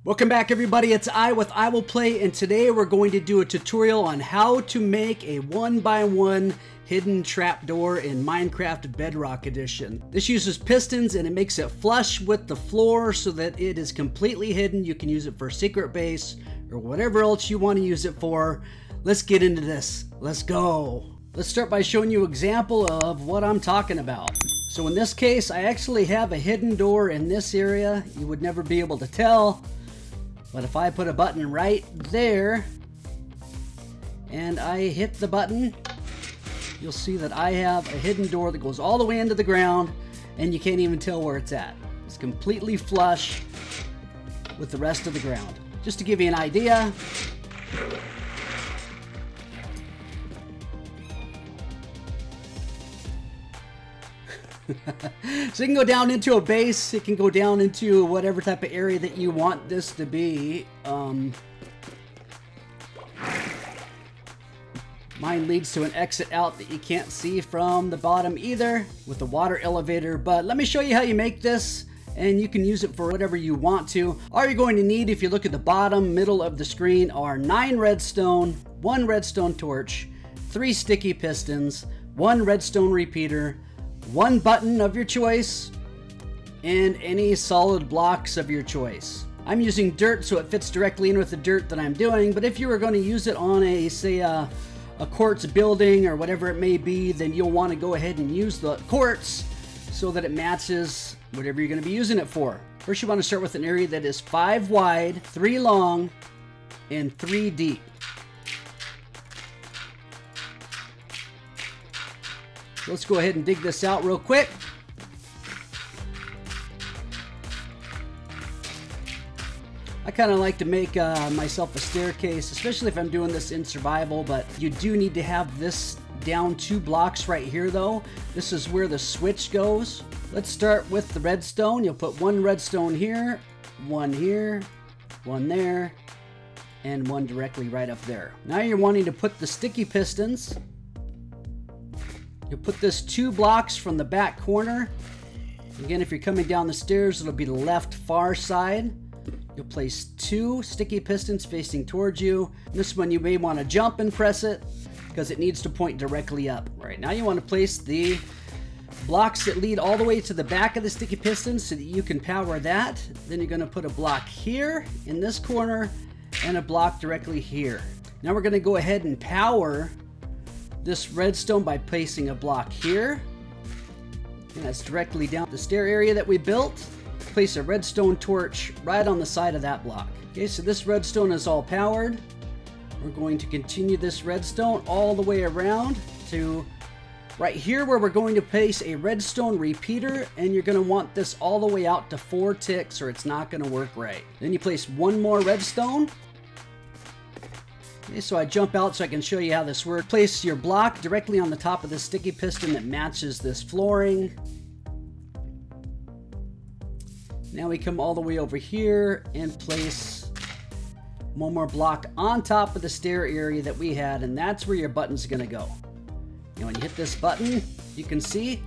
Welcome back everybody, it's I with EyeWillPlay, and today we're going to do a tutorial on how to make a 1x1 hidden trapdoor in Minecraft Bedrock Edition. This uses pistons and it makes it flush with the floor so that it is completely hidden. You can use it for secret base or whatever else you want to use it for. Let's get into this. Let's go. Let's start by showing you an example of what I'm talking about. So in this case, I actually have a hidden door in this area. You would never be able to tell. But if I put a button right there and I hit the button, you'll see that I have a hidden door that goes all the way into the ground and you can't even tell where it's at. It's completely flush with the rest of the ground. Just to give you an idea, so you can go down into a base, it can go down into whatever type of area that you want this to be. Mine leads to an exit out that you can't see from the bottom either with the water elevator, but let me show you how you make this and you can use it for whatever you want to. All you're going to need, if you look at the bottom middle of the screen, are 9 redstone, 1 redstone torch, 3 sticky pistons, 1 redstone repeater, 1 button of your choice, and any solid blocks of your choice. I'm using dirt so it fits directly in with the dirt that I'm doing, but if you were going to use it on a, say, a quartz building or whatever it may be, then you'll want to go ahead and use the quartz so that it matches whatever you're going to be using it for. First, you want to start with an area that is 5 wide, 3 long, and 3 deep. Let's go ahead and dig this out real quick. I kind of like to make myself a staircase, especially if I'm doing this in survival, but you do need to have this down 2 blocks right here though. This is where the switch goes. Let's start with the redstone. You'll put 1 redstone here, 1 here, 1 there, and 1 directly right up there. Now you're wanting to put the sticky pistons. You'll put this 2 blocks from the back corner. Again, if you're coming down the stairs, it'll be the left far side. You'll place 2 sticky pistons facing towards you. This one you may want to jump and press it because it needs to point directly up. Right now you want to place the blocks that lead all the way to the back of the sticky pistons so that you can power that. Then you're going to put a block here in this corner and a block directly here. Now we're going to go ahead and power this redstone by placing a block here, and that's directly down the stair area that we built. Place a redstone torch right on the side of that block. Okay, so this redstone is all powered. We're going to continue this redstone all the way around to right here where we're going to place a redstone repeater, and you're going to want this all the way out to 4 ticks or it's not going to work right. Then you place 1 more redstone. Okay, so I jump out so I can show you how this works. Place your block directly on the top of the sticky piston that matches this flooring. Now we come all the way over here and place 1 more block on top of the stair area that we had, and that's where your button's gonna go. And when you hit this button, you can see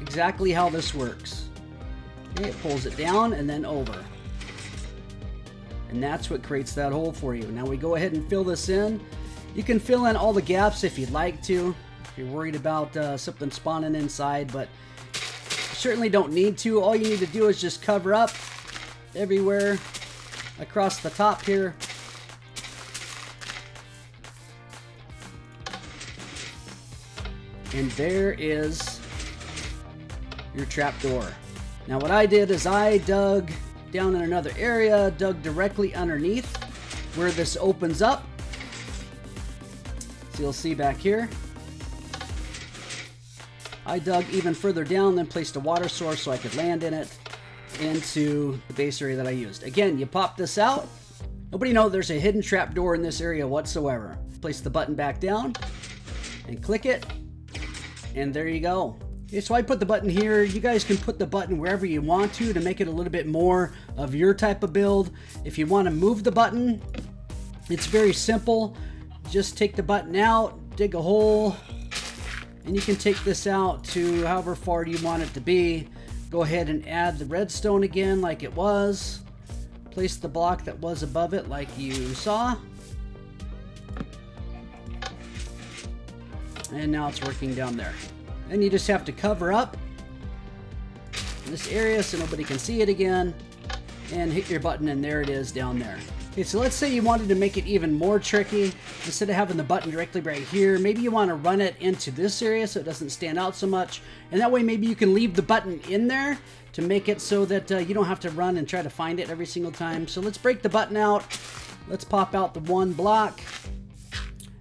exactly how this works. Okay, it pulls it down and then over. And that's what creates that hole for you. Now we go ahead and fill this in. You can fill in all the gaps if you'd like to, if you're worried about something spawning inside, but you certainly don't need to. All you need to do is just cover up everywhere across the top here. And there is your trapdoor. Now what I did is I dug down in another area, dug directly underneath where this opens up. So you'll see back here. I dug even further down, then placed a water source so I could land in it into the base area that I used. Again, you pop this out. Nobody knows there's a hidden trapdoor in this area whatsoever. Place the button back down and click it, and there you go. Okay, so I put the button here. You guys can put the button wherever you want to make it a little bit more of your type of build. If you want to move the button, it's very simple. Just take the button out, dig a hole, and you can take this out to however far you want it to be. Go ahead and add the redstone again like it was. Place the block that was above it like you saw. And now it's working down there. Then you just have to cover up this area so nobody can see it again. And hit your button, and there it is down there. Okay, so let's say you wanted to make it even more tricky. Instead of having the button directly right here, maybe you want to run it into this area so it doesn't stand out so much. And that way maybe you can leave the button in there to make it so that you don't have to run and try to find it every single time. So let's break the button out. Let's pop out the one block.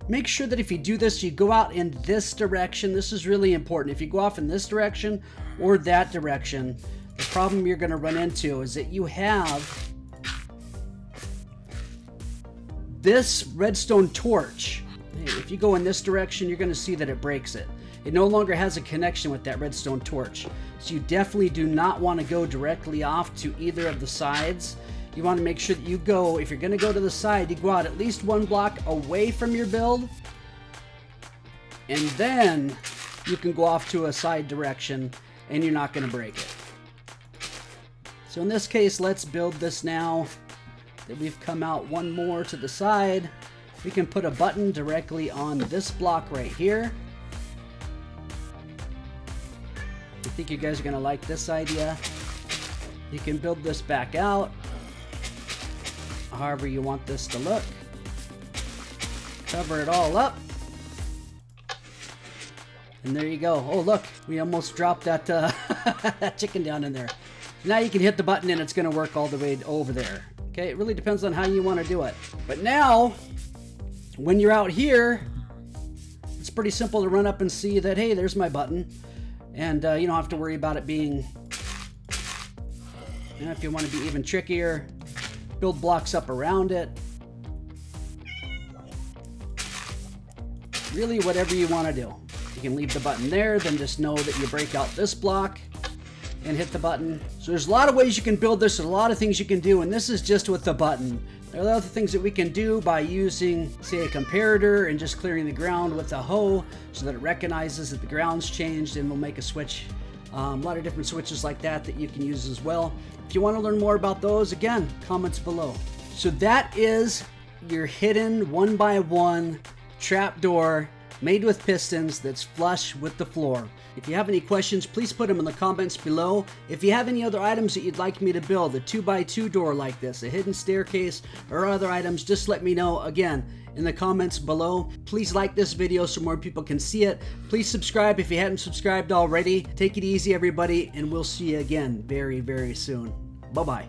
Make sure that if you do this, you go out in this direction. This is really important. If you go off in this direction or that direction, the problem you're going to run into is that you have this redstone torch. If you go in this direction, you're going to see that it breaks it. It no longer has a connection with that redstone torch. So you definitely do not want to go directly off to either of the sides. You want to make sure that you go, if you're going to go to the side, you go out at least one block away from your build. And then you can go off to a side direction and you're not going to break it. So in this case, let's build this now that we've come out one more to the side. We can put a button directly on this block right here. I think you guys are going to like this idea. You can build this back out however you want this to look. Cover it all up. And there you go. Oh, look, we almost dropped that, that chicken down in there. Now you can hit the button and it's going to work all the way over there. Okay, it really depends on how you want to do it. But now, when you're out here, it's pretty simple to run up and see that, hey, there's my button. And you don't have to worry about it being, if you want to be even trickier, build blocks up around it. Really, whatever you want to do. You can leave the button there, then just know that you break out this block and hit the button. So there's a lot of ways you can build this, a lot of things you can do, and this is just with the button. There are other things that we can do by using, say, a comparator and just clearing the ground with a hoe so that it recognizes that the ground's changed and will make a switch. A lot of different switches like that that you can use as well. If you want to learn more about those, again, comments below. So that is your hidden 1x1 trapdoor made with pistons that's flush with the floor. If you have any questions, please put them in the comments below. If you have any other items that you'd like me to build, a 2x2 door like this, a hidden staircase, or other items, just let me know, again, in the comments below. Please like this video so more people can see it. Please subscribe if you hadn't subscribed already. Take it easy, everybody, and we'll see you again very, very soon. Bye-bye.